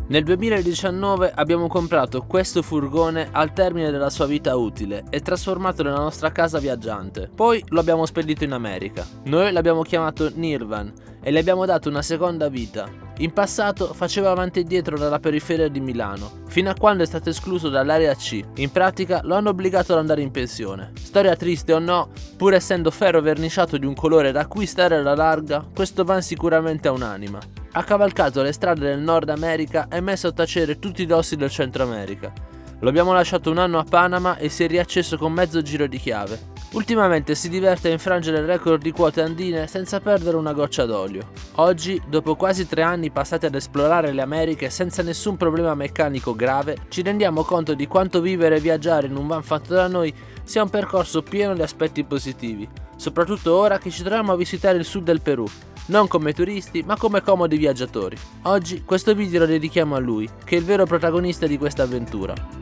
Nel 2019 abbiamo comprato questo furgone al termine della sua vita utile e trasformato nella nostra casa viaggiante. Poi lo abbiamo spedito in America. Noi l'abbiamo chiamato Nirvan e le abbiamo dato una seconda vita. In passato faceva avanti e dietro dalla periferia di Milano, fino a quando è stato escluso dall'area C. In pratica lo hanno obbligato ad andare in pensione. Storia triste o no, pur essendo ferro verniciato di un colore da cui stare alla larga, questo van sicuramente ha un'anima. Ha cavalcato le strade del Nord America e messo a tacere tutti i dossi del Centro America. Lo abbiamo lasciato un anno a Panama e si è riacceso con mezzo giro di chiave. Ultimamente si diverte a infrangere il record di quote andine senza perdere una goccia d'olio. Oggi, dopo quasi 3 anni passati ad esplorare le Americhe senza nessun problema meccanico grave, ci rendiamo conto di quanto vivere e viaggiare in un van fatto da noi sia un percorso pieno di aspetti positivi, soprattutto ora che ci troviamo a visitare il sud del Perù, non come turisti ma come comodi viaggiatori. Oggi questo video lo dedichiamo a lui, che è il vero protagonista di questa avventura.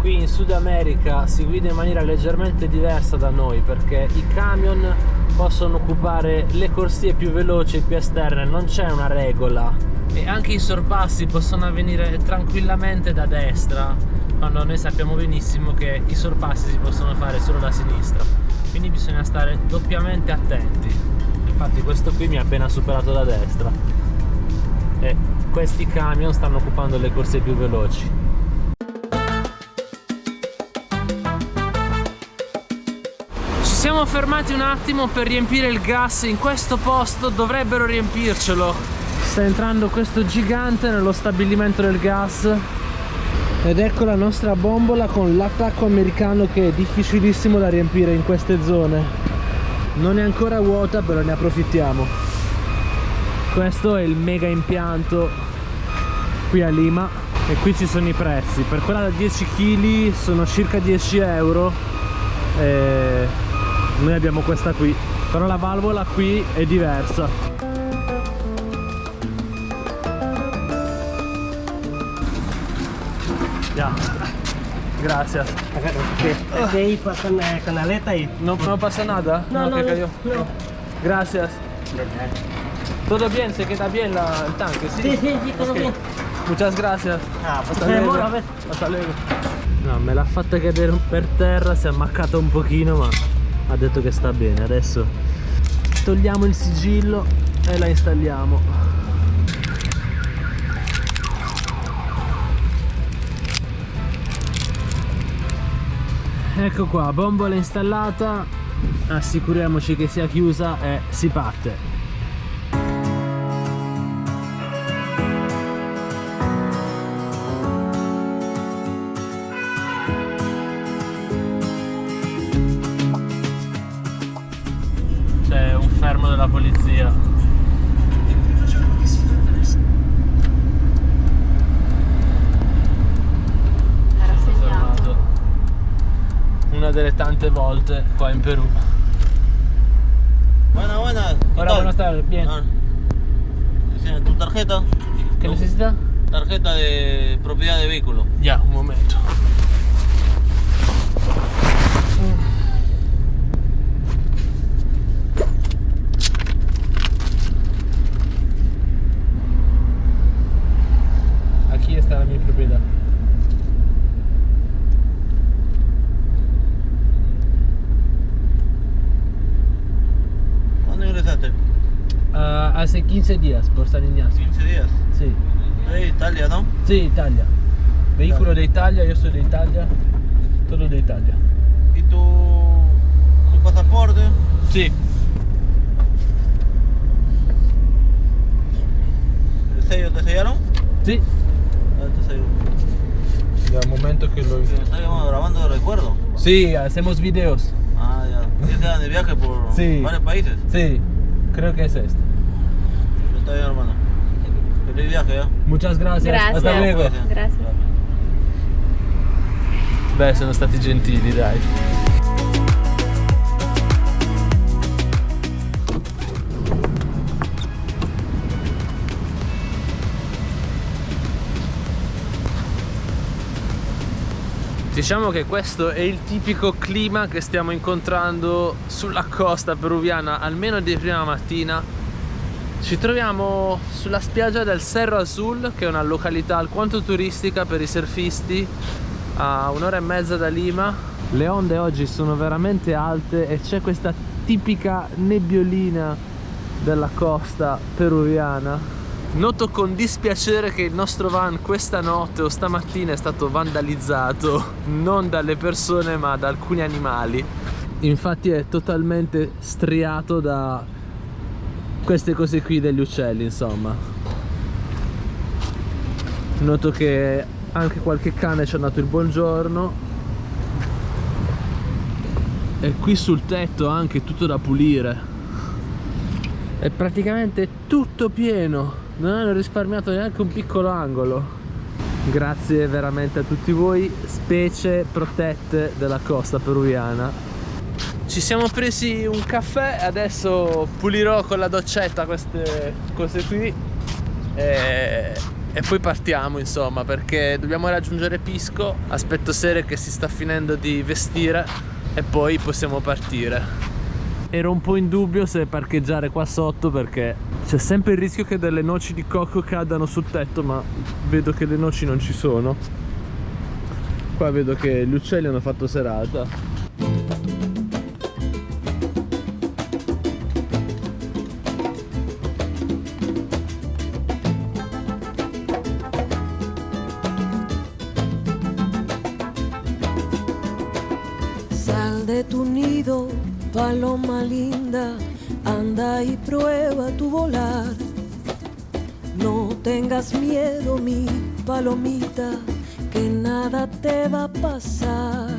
Qui in Sud America si guida in maniera leggermente diversa da noi, perché i camion possono occupare le corsie più veloci e più esterne, non c'è una regola, e anche i sorpassi possono avvenire tranquillamente da destra, quando noi sappiamo benissimo che i sorpassi si possono fare solo da sinistra, quindi bisogna stare doppiamente attenti. Infatti questo qui mi ha appena superato da destra e questi camion stanno occupando le corsie più veloci. Siamo fermati un attimo per riempire il gas in questo posto, dovrebbero riempircelo. Sta entrando questo gigante nello stabilimento del gas ed ecco la nostra bombola con l'attacco americano, che è difficilissimo da riempire in queste zone. Non è ancora vuota, però ne approfittiamo. Questo è il mega impianto qui a Lima e qui ci sono i prezzi. Per quella da 10 kg sono circa 10 euro e noi abbiamo questa qui, però la valvola qui è diversa. Ya, gracias. De ahí pasan canaleta y... No pasa nada. No. Gracias. Todo bien, se queda bien el tanque, ¿sí? Sí, todo Ok. bien. Muchas gracias. Hasta luego. Hasta luego. No, me l'ha fatta cadere per terra, si è ammaccata un pochino, ma ha detto che sta bene. Adesso togliamo il sigillo e la installiamo. Ecco qua, bombola installata, assicuriamoci che sia chiusa e si parte. C'è un fermo della polizia. Era segnato. Una delle tante volte qua in Perù. Buenas. Hola, buenas tardes, bien. ¿Tu tarjeta? ¿Qué necesita? Tarjeta de propiedad de vehículo. Ya, un momento. Aquí está la mi propiedad. ¿Cuándo ingresaste? Hace 15 días por San Ignacio. 15 días. Sí. Italia, ¿no? Sí, Italia. Vehículo de Italia, yo soy de Italia. Todo de Italia. ¿Y tu pasaporte? Sí. ¿El sello te sellaron? Sí. Te selló. Ya, un momento que lo... Estamos grabando de recuerdo. Sí, hacemos videos. Ah, ya. ¿Ya se dan de viaje por Sí. varios países? Sí, creo que es este. Está bien, hermano. Feliz viaje, ¿ya? Muchas gracias. Gracias. Hasta luego. Grazie. Beh, sono stati gentili, dai. Diciamo che questo è il tipico clima che stiamo incontrando sulla costa peruviana, almeno di prima mattina. Ci troviamo sulla spiaggia del Cerro Azul, che è una località alquanto turistica per i surfisti, a un'ora e mezza da Lima. Le onde oggi sono veramente alte e c'è questa tipica nebbiolina della costa peruviana. Noto con dispiacere che il nostro van questa notte o stamattina è stato vandalizzato non dalle persone ma da alcuni animali. Infatti è totalmente striato da queste cose qui degli uccelli, insomma. Noto che anche qualche cane ci ha dato il buongiorno. E qui sul tetto anche tutto da pulire. È praticamente tutto pieno. Non hanno risparmiato neanche un piccolo angolo. Grazie veramente a tutti voi, specie protette della costa peruviana. Ci siamo presi un caffè, adesso pulirò con la doccetta queste cose qui e poi partiamo, insomma, perché dobbiamo raggiungere Pisco. Aspetto Sere che si sta finendo di vestire e poi possiamo partire. Ero un po' in dubbio se parcheggiare qua sotto perché c'è sempre il rischio che delle noci di cocco cadano sul tetto, ma vedo che le noci non ci sono. Qua vedo che gli uccelli hanno fatto serata. Sal de tu nido, paloma linda, anda y prueba tu volar. No tengas miedo, mi palomita, que nada te va a pasar.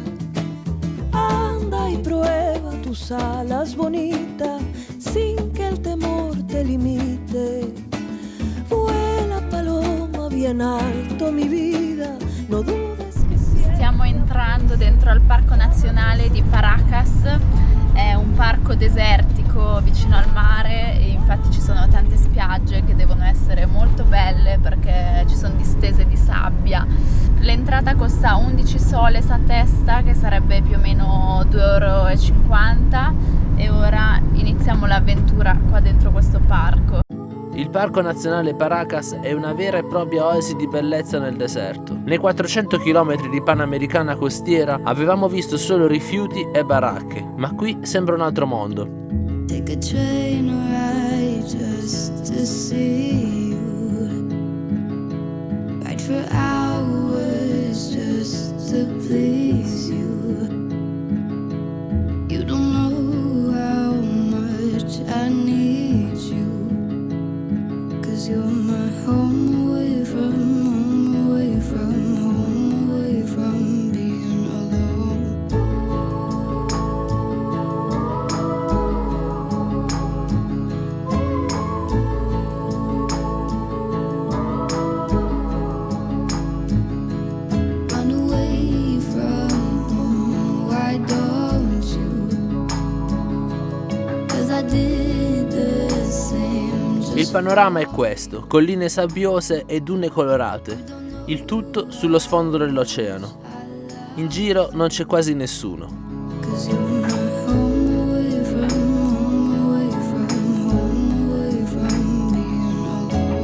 Anda y prueba tus alas bonitas, sin que el temor te limite. Vuela paloma bien alto, mi vida, no dudes que siempre. Stiamo entrando dentro al Parco Nazionale di Paracas. È un parco desertico vicino al mare e infatti ci sono tante spiagge che devono essere molto belle perché ci sono distese di sabbia. L'entrata costa 11 soles a testa, che sarebbe più o meno 2,50 € e ora iniziamo l'avventura qua dentro questo parco. Il Parco Nazionale Paracas è una vera e propria oasi di bellezza nel deserto. Nei 400 km di Panamericana costiera avevamo visto solo rifiuti e baracche, ma qui sembra un altro mondo. Take a train ride just to see you. Ride for hours just to please you. You don't know how much I need you. 'Cause you're my home away from home, away from home, away from being alone. Run away from home, why don't you? 'Cause I did the same. Il panorama è questo, colline sabbiose e dune colorate, il tutto sullo sfondo dell'oceano. In giro non c'è quasi nessuno. 'Cause you're my home away from home, away from home, away from being alone.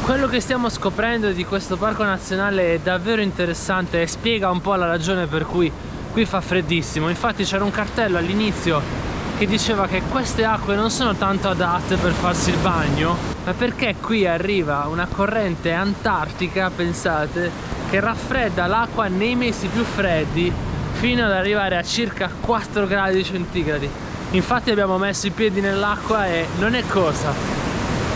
Quello che stiamo scoprendo di questo parco nazionale è davvero interessante e spiega un po' la ragione per cui qui fa freddissimo. Infatti c'era un cartello all'inizio che diceva che queste acque non sono tanto adatte per farsi il bagno, ma perché qui arriva una corrente antartica, pensate, che raffredda l'acqua nei mesi più freddi fino ad arrivare a circa 4 gradi centigradi. Infatti abbiamo messo i piedi nell'acqua e non è cosa.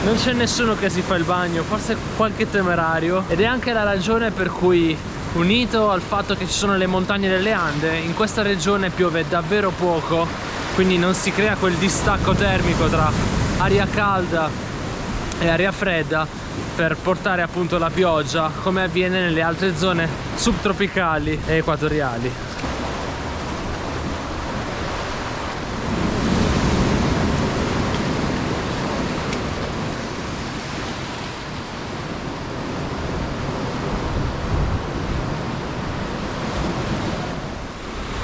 Non c'è nessuno che si fa il bagno, forse qualche temerario, ed è anche la ragione per cui unito al fatto che ci sono le montagne delle Ande, in questa regione piove davvero poco, quindi non si crea quel distacco termico tra aria calda e aria fredda per portare appunto la pioggia come avviene nelle altre zone subtropicali e equatoriali.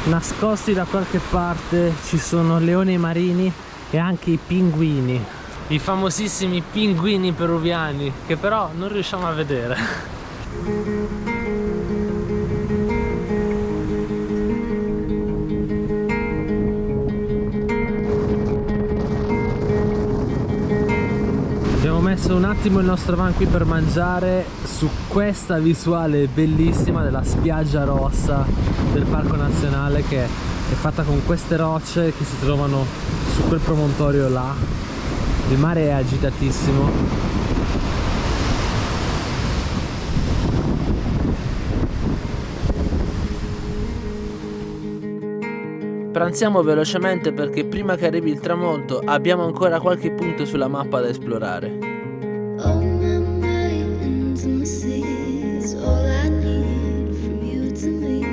Nascosti da qualche parte ci sono leoni marini e anche i pinguini, i famosissimi pinguini peruviani, che però non riusciamo a vedere. Abbiamo messo un attimo il nostro van qui per mangiare su questa visuale bellissima della spiaggia rossa del parco nazionale, che è fatta con queste rocce che si trovano su quel promontorio là. Il mare è agitatissimo. Pranziamo velocemente perché prima che arrivi il tramonto abbiamo ancora qualche punto sulla mappa da esplorare. Oh, my mind and my seas, all I need from you to me.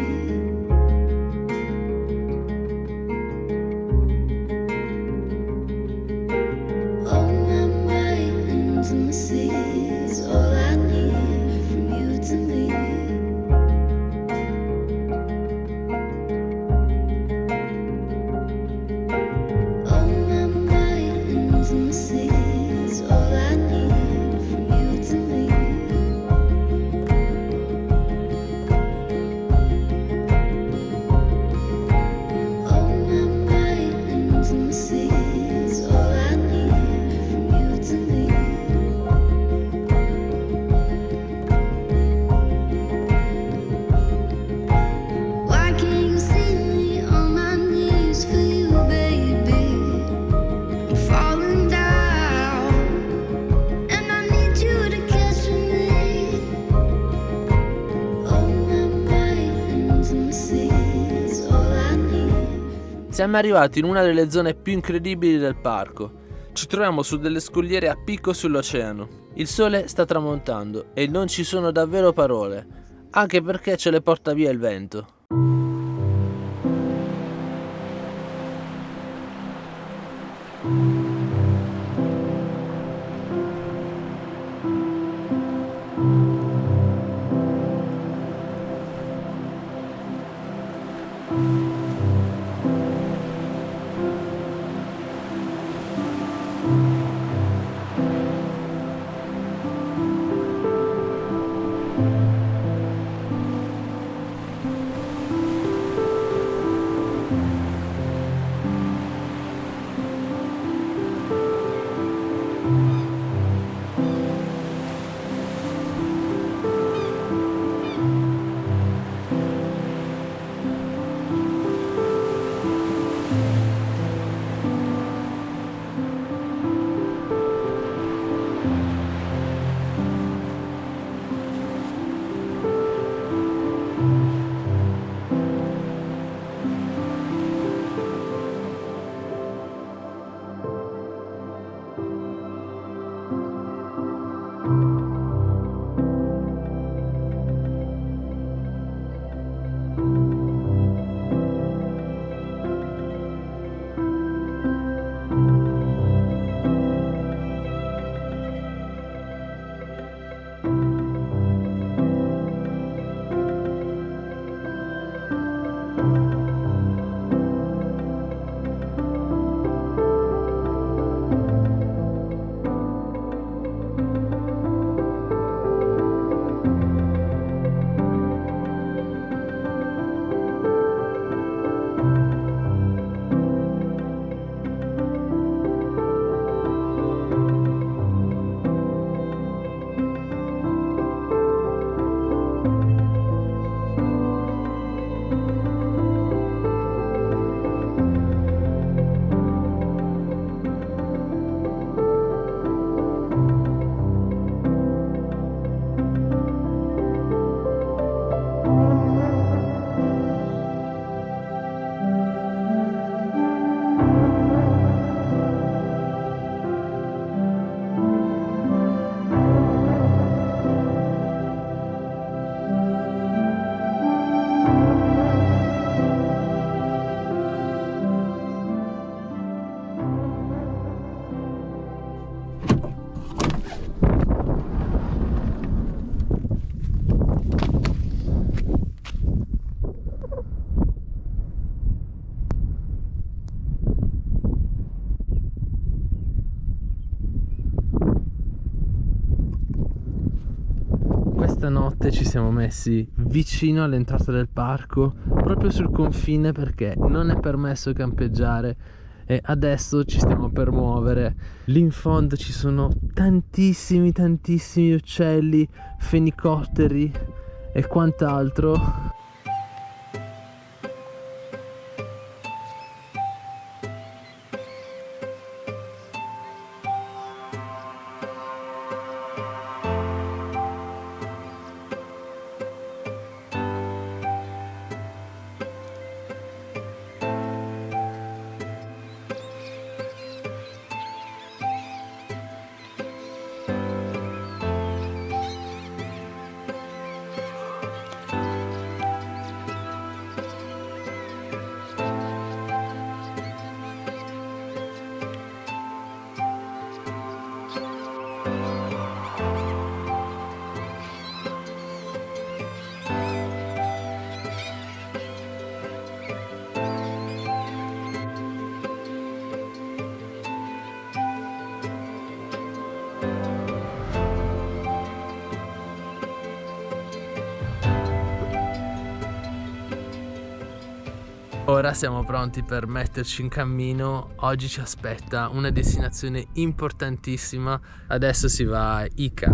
Oh, my mind and my seas, all I need from you to me. Oh, my mind and my seas, all I need from you to me. Oh, my mind and my seas, all I need from you to me. Why can't you see me on my knees for you, baby? I'm falling down, and I need you to catch me. Oh, my mind and my seas, all I need. Siamo arrivati in una delle zone più incredibili del parco. Ci troviamo su delle scogliere a picco sull'oceano. Il sole sta tramontando e non ci sono davvero parole, anche perché ce le porta via il vento. stanotte ci siamo messi vicino all'entrata del parco, proprio sul confine, perché non è permesso campeggiare. E adesso ci stiamo per muovere. Lì in fondo ci sono tantissimi uccelli, fenicotteri e quant'altro. Ora siamo pronti per metterci in cammino. Oggi ci aspetta una destinazione importantissima. Adesso si va a Ica.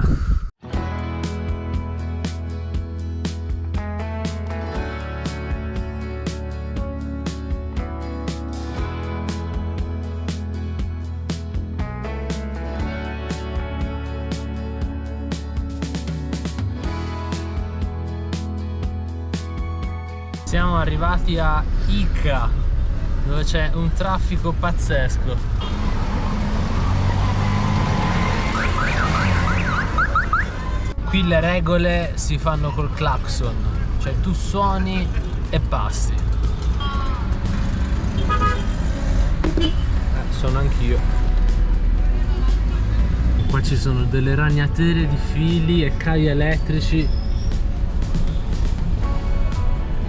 Siamo arrivati a Ica, dove c'è un traffico pazzesco. Qui le regole si fanno col clacson, cioè tu suoni e passi. Sono anch'io. Qua ci sono delle ragnatele di fili e cavi elettrici.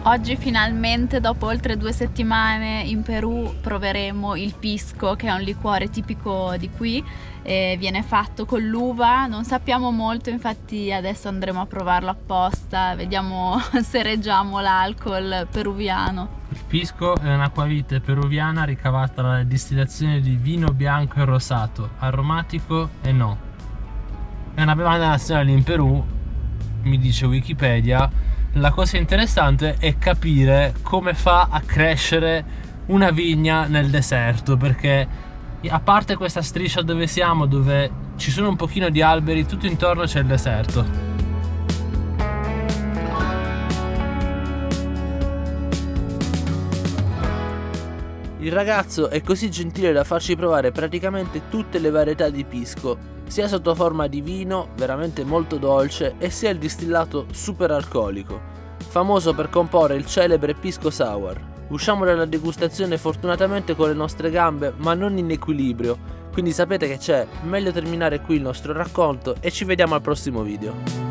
Oggi finalmente, dopo oltre 2 settimane in Perù, proveremo il pisco, che è un liquore tipico di qui. Viene fatto con l'uva, non sappiamo molto, infatti adesso andremo a provarlo apposta, vediamo se reggiamo l'alcol peruviano. Il pisco è un'acquavite peruviana ricavata dalla distillazione di vino bianco e rosato, aromatico e no. È una bevanda nazionale in Perù, mi dice Wikipedia. La cosa interessante è capire come fa a crescere una vigna nel deserto, perché a parte questa striscia dove siamo, dove ci sono un pochino di alberi, tutto intorno c'è il deserto. Il ragazzo è così gentile da farci provare praticamente tutte le varietà di pisco, sia sotto forma di vino, veramente molto dolce, e sia il distillato super alcolico, famoso per comporre il celebre pisco sour. Usciamo dalla degustazione fortunatamente con le nostre gambe, ma non in equilibrio, quindi sapete che c'è, meglio terminare qui il nostro racconto e ci vediamo al prossimo video.